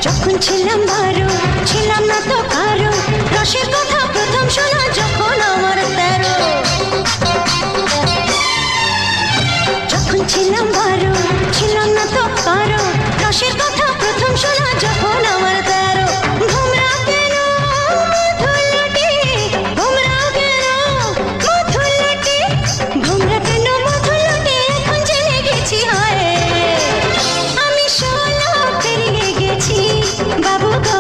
যখন ছিলাম বারো, ছিলাম না তো কারো, রসের কথা প্রথম শোনা যখন আমার 13। যখন ছিলাম বারো, ছিলাম না তো কারো, রসের কথা প্রথম শোনা যখন আমার 13। ভোমরা কেন মধুলটি, ভোমরা কেন মধুলটি, ভোমরা কেন মধুলটি, এখন জেনে গেছি হয় আমি 16 পেরিয়ে গেছি বাবু গো।